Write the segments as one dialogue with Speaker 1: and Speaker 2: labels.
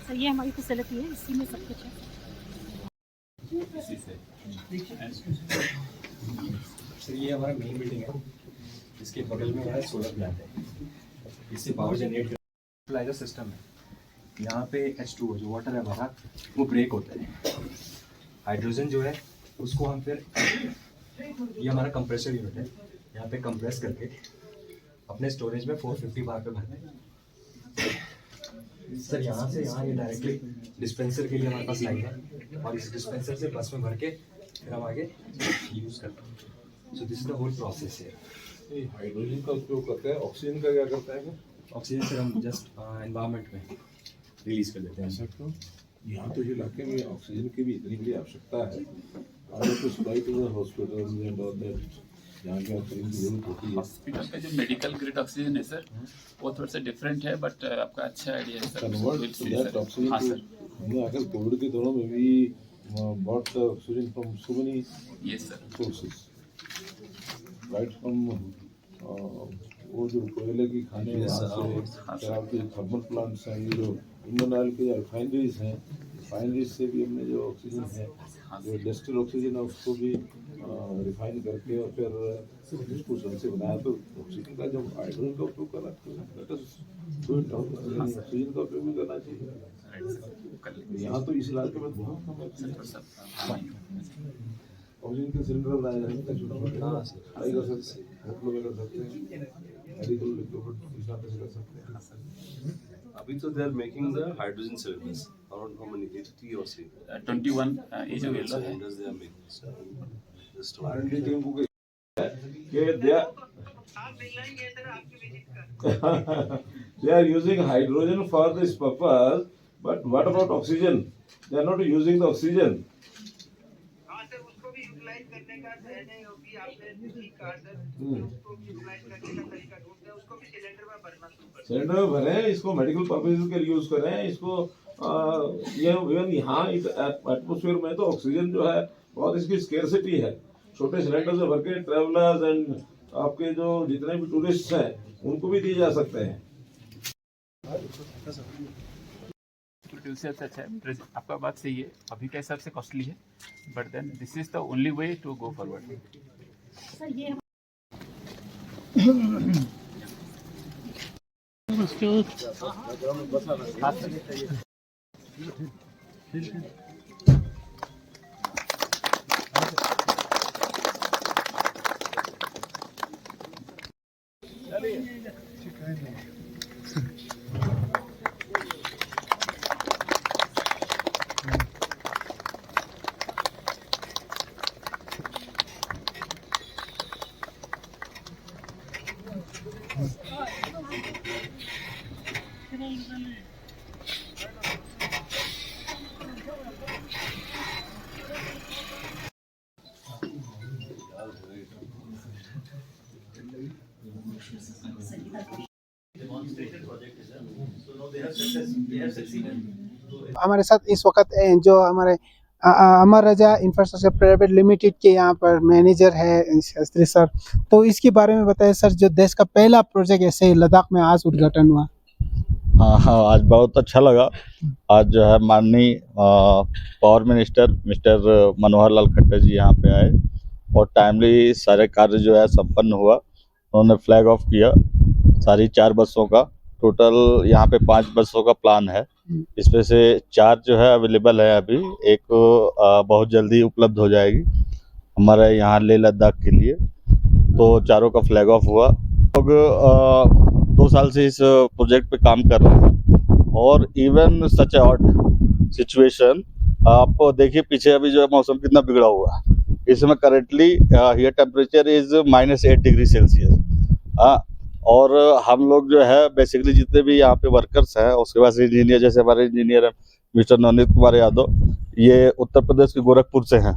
Speaker 1: Sir ये हमारी facility है, इसी में सब कुछ है।
Speaker 2: सर ये हमारा मेन बिल्डिंग है, इसके बगल में हमारा सोलर प्लांट है, इससे पावर जनरेट कर सिस्टम है। यहाँ पे H2O जो वाटर है हमारा वो ब्रेक होता है, हाइड्रोजन जो है उसको हम फिर ये हमारा कंप्रेसर यूनिट है, यहाँ पे कंप्रेस करके अपने स्टोरेज में 450 बार पे भरते हैं। सर यहाँ से यहाँ ये डायरेक्टली डिस्पेंसर के लिए हमारे पास लाइन है और इस डिस्पेंसर से बस में भर के फिर हम आगे यूज़ करते हैं। So this is the whole process है।
Speaker 3: हाइड्रोजन का उपयोग करते हैं, ऑक्सीजन का क्या करता है?
Speaker 2: ऑक्सीजन सर हम जस्ट एनवायरनमेंट में रिलीज कर देते हैं।
Speaker 3: सर तो यहाँ तो इस इलाके में ऑक्सीजन की भी इतनी बड़ी आवश्यकता है, और तो supply to the hospital and all that, यहाँ पे ऑक्सीजन की जरूरत होती है।
Speaker 4: हॉस्पिटल का जो मेडिकल ग्रेड ऑक्सीजन है सर वो थोड़ा सा डिफरेंट है, बट आपका अच्छा आइडिया है sir.
Speaker 3: Convert to that oxygen.
Speaker 4: हाँ सर,
Speaker 3: हमने आकर कोविड के दिनों में भी bought oxygen from so many
Speaker 4: yes sir.
Speaker 3: Sources, right from वो जो कोयले की खाने वहाँ से, फिर आपके थर्मल प्लांट्स हैं, ये जो इंडियन ऑयल के रिफाइनरीज हैं, रिफाइनरीज से भी हमने जो ऑक्सीजन है, जो इंडस्ट्रियल ऑक्सीजन है उसको भी रिफाइन करके और फिर उसको सबसे बनाया। तो ऑक्सीजन का जब हाइड्रोजन का उपयोग करना ऑक्सीजन का उपयोग भी करना चाहिए। यहाँ तो इस इलाके में बहुत कम ऑक्सीजन के सिलेंडर बनाए जाते हैं, छोटे कर सकते हैं, होटलों में कर सकते हैं, मेडिकल इक्विपमेंट हिसाब से कर सकते हैं।
Speaker 5: अभी तो they are making the hydrogen cylinders around how many 80 or so
Speaker 4: 21 ये जो येलो है
Speaker 5: cylinders they are making. So just
Speaker 3: R&D team को they are using hydrogen for this purpose, but what about oxygen? They are not using the oxygen.
Speaker 6: हाँ sir, उसको भी utilise करने का सहने होगी आपने ठीक कहा सर, उसको भी यूटिलाइज करने का तरीका ढूंढते हैं, उसको भी सिलेंडर में भरना शुरू करें।
Speaker 3: सिलेंडर में भरें, इसको मेडिकल पर्पसेस के लिए यूज करें, इसको ये इवन यहाँ एटमोस्फेयर में तो ऑक्सीजन जो है बहुत इसकी स्केर्सिटी है। छोटे सिलेंडर से भर के ट्रेवलर्स एंड आपके जो जितने भी टूरिस्ट हैं उनको भी दिए जा सकते हैं।
Speaker 4: प्रोड्यूसर अच्छा है, आपका बात सही है, अभी के हिसाब से कॉस्टली है, but then this is the only way to go forward.
Speaker 1: Sir ये
Speaker 7: हमारे साथ इस वक्त जो हमारे Amara Raja infrastructure private limited के यहाँ पर मैनेजर है शास्त्री सर, तो इसके बारे में बताएं सर, जो देश का पहला प्रोजेक्ट ऐसे लद्दाख में आज उद्घाटन हुआ।
Speaker 8: हाँ, आज बहुत अच्छा लगा। आज जो है माननीय power minister mister Manohar Lal Khattar जी यहाँ पे आए और टाइमली सारे कार्य जो है संपन्न हुआ। उन्होंने फ्लैग ऑफ किया सारी 4 बसों का, टोटल यहाँ पे 5 बसों का प्लान है, इसमें से 4 जो है अवेलेबल है अभी, एक बहुत जल्दी उपलब्ध हो जाएगी हमारे यहाँ लेह लद्दाख के लिए। तो चारों का फ्लैग ऑफ हुआ। लोग 2 साल से इस प्रोजेक्ट पे काम कर रहे हैं और इवन सच ऑड सिचुएशन, आप देखिए पीछे अभी जो है मौसम कितना बिगड़ा हुआ है। इसमें currently here temperature is -8 degree Celsius. और हम लोग जो है बेसिकली जितने भी यहाँ पे वर्कर्स हैं, उसके बाद इंजीनियर, जैसे हमारे इंजीनियर हैं मिस्टर नवनीत कुमार यादव, ये उत्तर प्रदेश के गोरखपुर से हैं।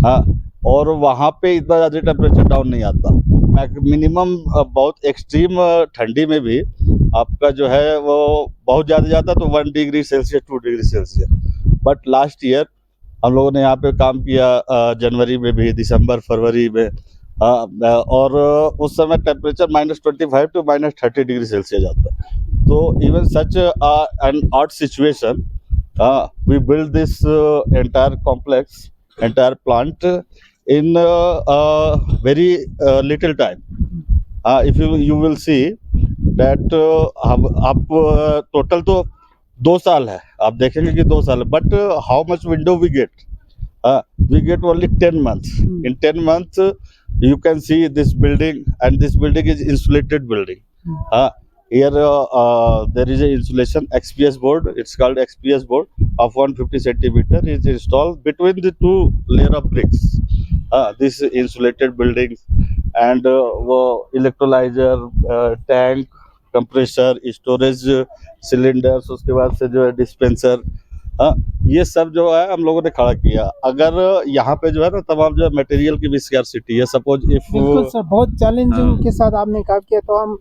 Speaker 8: हाँ, और वहाँ पे इतना ज़्यादा टेम्परेचर डाउन नहीं आता। मिनिमम बहुत एक्सट्रीम ठंडी में भी आपका जो है वो बहुत ज़्यादा जाता तो 1 degree Celsius 2 degree Celsius. But last year हम लोगों ने यहाँ पे काम किया जनवरी में भी, दिसंबर फरवरी में, और उस समय टेम्परेचर -25 to -30 डिग्री सेल्सियस जाता है। तो even such an odd situation we built this entire complex, entire plant in very little time. If you will see that हम आप टोटल तो 2 साल है, आप देखेंगे कि 2 साल है, but how much window we get only 10 months. In 10 months you can see this building, and this building is insulated building. Here there is a insulation XPS board, it's called XPS board of 150 centimeter is installed between the two layer of bricks. This insulated buildings and electrolyzer, tank, compressor, storage cylinders, उसके बाद से जो है dispenser, ये सब जो है हम लोगों ने खड़ा किया. अगर यहाँ पे जो है ना तमाम जो मटेरियल की भी स्कार्सिटी है, सपोज इफ
Speaker 7: बिल्कुल सर, बहुत चैलेंजिंग के साथ आपने काम किया, तो हम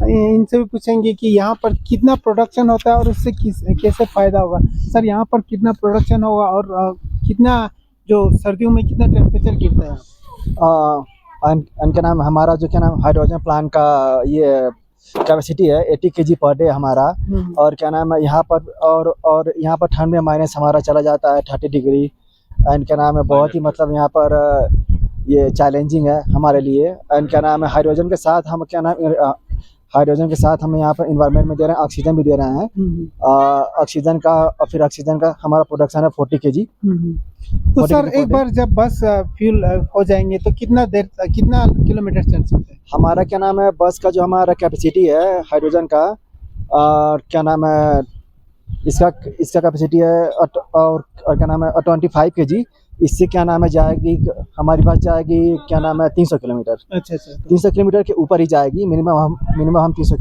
Speaker 7: इनसे भी पूछेंगे कि यहाँ पर कितना प्रोडक्शन होता है और उससे कैसे फ़ायदा होगा. सर यहाँ पर कितना प्रोडक्शन होगा और कितना जो सर्दियों में कितना टेम्परेचर गिरता है?
Speaker 9: इनका नाम हमारा जो क्या नाम हाइड्रोजन प्लांट का ये कैपेसिटी है 80 kg पर डे हमारा. और क्या नाम है यहाँ पर और यहाँ पर ठंड में माइनस हमारा चला जाता है 30 डिग्री. एंड क्या नाम है बहुत ही मतलब यहाँ पर ये चैलेंजिंग है हमारे लिए. एंड क्या नाम है हाइड्रोजन के साथ हम क्या नाम हाइड्रोजन के साथ हम यहाँ पर इन्वायरमेंट में दे रहे हैं, ऑक्सीजन भी दे रहे हैं. ऑक्सीजन का और फिर ऑक्सीजन का हमारा प्रोडक्शन है 40 kg.
Speaker 7: तो सर एक बार जब बस फ्यूल हो जाएंगे तो कितना किलोमीटर चल सकते हैं?
Speaker 9: हमारा क्या नाम है बस का जो हमारा कैपेसिटी है हाइड्रोजन का क्या नाम है इसका कैपेसिटी है और क्या नाम है 25 kg. इससे क्या नाम है जाएगी हमारी बस जाएगी क्या नाम है 300 किलोमीटर.
Speaker 7: अच्छा.
Speaker 9: 300 किलोमीटर के ऊपर ही जाएगी. मिनिमम हम 300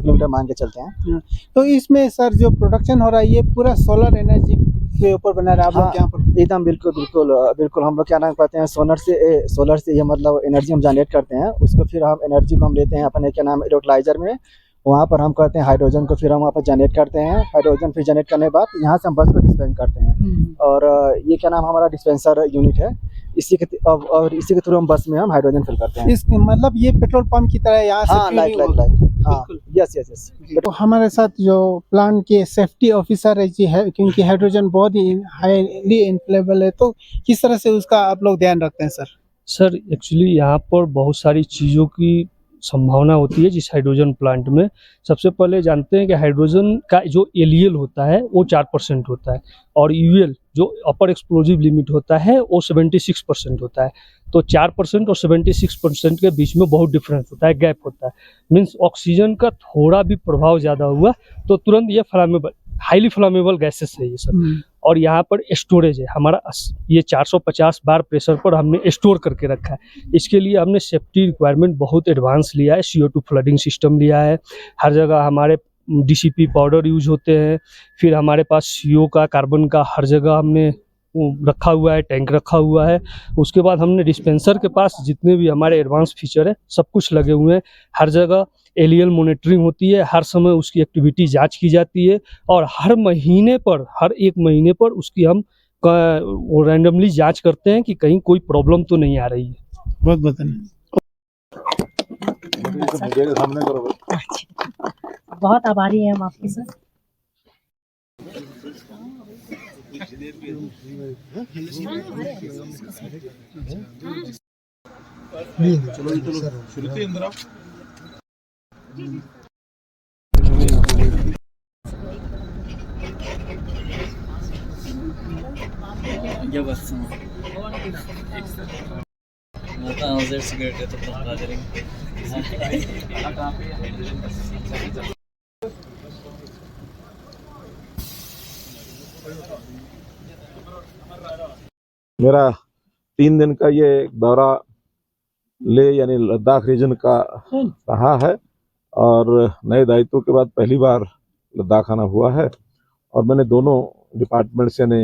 Speaker 9: किलोमीटर मान के चलते हैं.
Speaker 7: तो इसमें सर जो प्रोडक्शन हो रहा है ये पूरा सोलर एनर्जी के ऊपर बना रहा है आप लोग यहाँ पर?
Speaker 9: एकदम बिल्कुल हम लोग क्या नाम कहते हैं सोलर से ये मतलब एनर्जी हम जनरेट करते हैं. उसको फिर हम एनर्जी को हम लेते हैं अपने क्या नाम इलेक्ट्रोलाइजर में, वहाँ पर हम करते हैं हाइड्रोजन को, फिर हम वहाँ पर जनरेट करते हैं हाइड्रोजन. फिर जनरेट करने के बाद यहाँ से हम बस को डिस्पेंस करते हैं. और ये क्या नाम हमारा डिस्पेंसर यूनिट है. इसी के थ्रू हम बस में हम हाइड्रोजन फिल करते हैं.
Speaker 7: इसके मतलब ये पेट्रोल पंप की तरह यहाँ से
Speaker 9: लाइक हाँ यस.
Speaker 7: तो हमारे साथ जो प्लांट के सेफ्टी ऑफिसर है, क्योंकि हाइड्रोजन बहुत ही हाईली इन्फ्लेमेबल है, तो किस तरह से उसका आप लोग ध्यान रखते हैं सर?
Speaker 10: सर एक्चुअली यहाँ पर बहुत सारी चीज़ों की संभावना होती है जिस हाइड्रोजन प्लांट में. सबसे पहले जानते हैं कि हाइड्रोजन का जो एलईएल होता है वो 4% होता है और यूएल जो अपर एक्सप्लोजिव लिमिट होता है वो 76% होता है. तो 4% और 76% के बीच में बहुत डिफरेंस होता है, गैप होता है. मीन्स ऑक्सीजन का थोड़ा भी प्रभाव ज़्यादा हुआ तो तुरंत ये हाईली फ्लामेबल गैसेस है ये सब. और यहाँ पर स्टोरेज है हमारा, ये 450 बार प्रेशर पर हमने स्टोर करके रखा है. इसके लिए हमने सेफ्टी रिक्वायरमेंट बहुत एडवांस लिया है. CO2 फ्लडिंग सिस्टम लिया है. हर जगह हमारे DCP पाउडर यूज होते हैं. फिर हमारे पास CO का कार्बन का हर जगह हमने रखा हुआ है, टैंक रखा हुआ है. उसके बाद हमने डिस्पेंसर के पास जितने भी हमारे एडवांस फीचर है सब कुछ लगे हुए हैं. हर जगह एलियल मॉनिटरिंग होती है, हर समय उसकी एक्टिविटी जांच की जाती है और हर एक महीने पर उसकी हम रैंडमली जांच करते हैं कि कहीं कोई प्रॉब्लम तो नहीं आ रही है.
Speaker 7: बहुत धन्यवाद.
Speaker 1: बहुत आभारी हैं हम आपके सर.
Speaker 3: मेरा 3 दिन का ये दौरा लेह यानी लद्दाख रीजन का रहा है और नए दायित्व के बाद पहली बार लद्दाख आना हुआ है. और मैंने दोनों डिपार्टमेंट्स यानी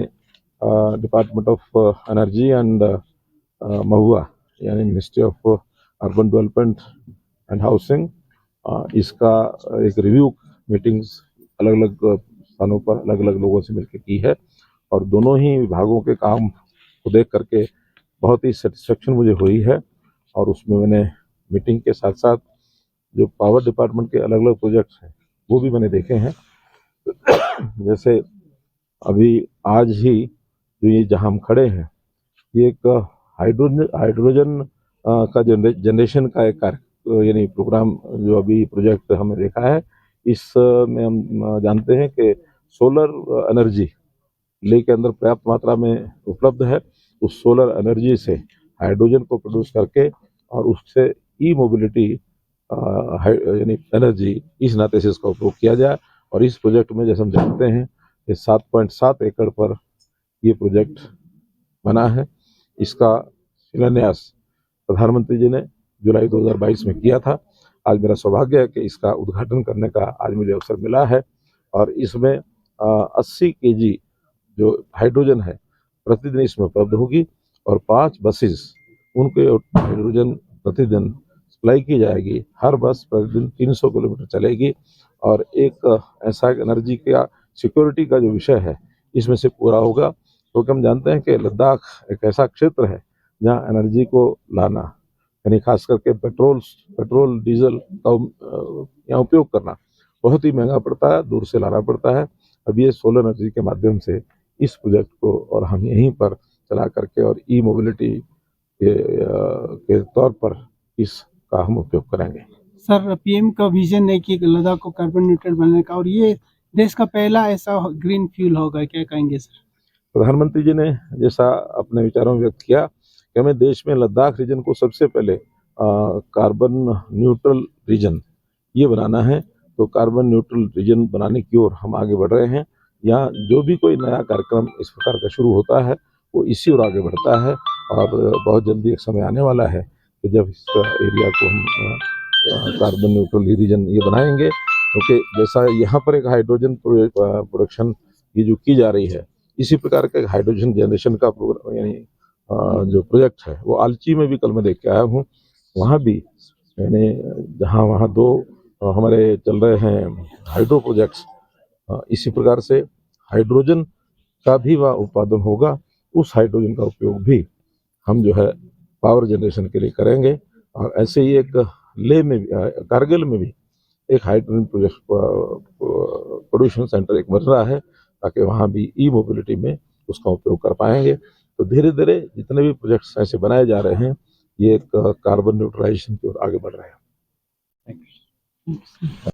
Speaker 3: डिपार्टमेंट ऑफ एनर्जी एंड महुआ यानी ministry of urban development and housing इसका एक रिव्यू मीटिंग्स अलग अलग स्थानों पर अलग अलग लोगों से मिलकर की है. और दोनों ही विभागों के काम को देख करके बहुत ही सेटिस्फेक्शन मुझे हुई है. और उसमें मैंने मीटिंग के साथ साथ जो पावर डिपार्टमेंट के अलग अलग प्रोजेक्ट्स हैं वो भी मैंने देखे हैं. जैसे अभी आज ही जो ये जहाँ हम खड़े हैं, ये एक हाइड्रोजन का जनरेशन का एक यानी प्रोग्राम जो अभी प्रोजेक्ट हमने देखा है, इसमें हम जानते हैं कि सोलर एनर्जी लेक के अंदर पर्याप्त मात्रा में उपलब्ध है। उस सोलर एनर्जी से हाइड्रोजन को प्रोड्यूस करके और उससे ई मोबिलिटी यानी एनर्जी इस नाते से इसका उपयोग किया जाए। और इस प्रोजेक्ट में जैसे हम जानते हैं कि 7.7 एकड़ पर ये प्रोजेक्ट बना है। इसका शिलान्यास प्रधानमंत्री जी ने जुलाई 2022 में किया था। आज मेरा सौभाग्य है कि इसका उद्घाटन करने का आज मुझे अवसर मिला है और इसमें 80 केजी जो हाइड्रोजन है प्रतिदिन इसमें उपलब्ध होगी और 5 बसेस उनको हाइड्रोजन प्रतिदिन सप्लाई की जाएगी। हर बस प्रतिदिन 300 किलोमीटर चलेगी और एक ऐसा एनर्जी का सिक्योरिटी का जो विषय है इसमें से पूरा होगा, क्योंकि हम जानते हैं कि लद्दाख एक ऐसा क्षेत्र है जहाँ एनर्जी को लाना यानी खास करके पेट्रोल डीजल का यहाँ उपयोग करना बहुत ही महंगा पड़ता है, दूर से लाना पड़ता है। अब ये सोलर एनर्जी के माध्यम से इस प्रोजेक्ट को और हम यहीं पर चला करके और ई मोबिलिटी के तौर पर इसका हम उपयोग करेंगे।
Speaker 7: सर, पीएम का विजन है कि लद्दाख को कार्बन न्यूट्रल बनाने का, और ये देश का पहला ऐसा ग्रीन फ्यूल होगा, क्या कहेंगे सर?
Speaker 3: प्रधानमंत्री जी ने जैसा अपने विचारों में व्यक्त किया कि हमें देश में लद्दाख रीजन को सबसे पहले कार्बन न्यूट्रल रीजन ये बनाना है, तो कार्बन न्यूट्रल रीजन बनाने की ओर हम आगे बढ़ रहे हैं। यहाँ जो भी कोई नया कार्यक्रम इस प्रकार का शुरू होता है वो इसी ओर आगे बढ़ता है और बहुत जल्दी एक समय आने वाला है कि जब इस एरिया को हम कार्बन न्यूट्रल रीजन ये बनाएंगे, क्योंकि जैसा यहाँ पर एक हाइड्रोजन प्रोडक्शन ये जो की जा रही है, इसी प्रकार का हाइड्रोजन जनरेशन का प्रोग्राम यानी जो प्रोजेक्ट है वो आलची में भी कल मैं देख के आया हूँ। वहाँ भी यानी जहाँ वहाँ 2 हमारे चल रहे हैं हाइड्रो प्रोजेक्ट्स, इसी प्रकार से हाइड्रोजन का भी वहाँ उत्पादन होगा। उस हाइड्रोजन का उपयोग भी हम जो है पावर जनरेशन के लिए करेंगे। और ऐसे ही एक लेह में भी, कारगिल में भी एक हाइड्रोजन प्रोजेक्ट प्रोडक्शन सेंटर एक बन रहा है, ताकि वहाँ भी ई मोबिलिटी में उसका उपयोग कर पाएंगे। तो धीरे धीरे जितने भी प्रोजेक्ट्स ऐसे बनाए जा रहे हैं ये एक कार्बन न्यूट्रलाइजेशन की ओर आगे बढ़ रहे हैं।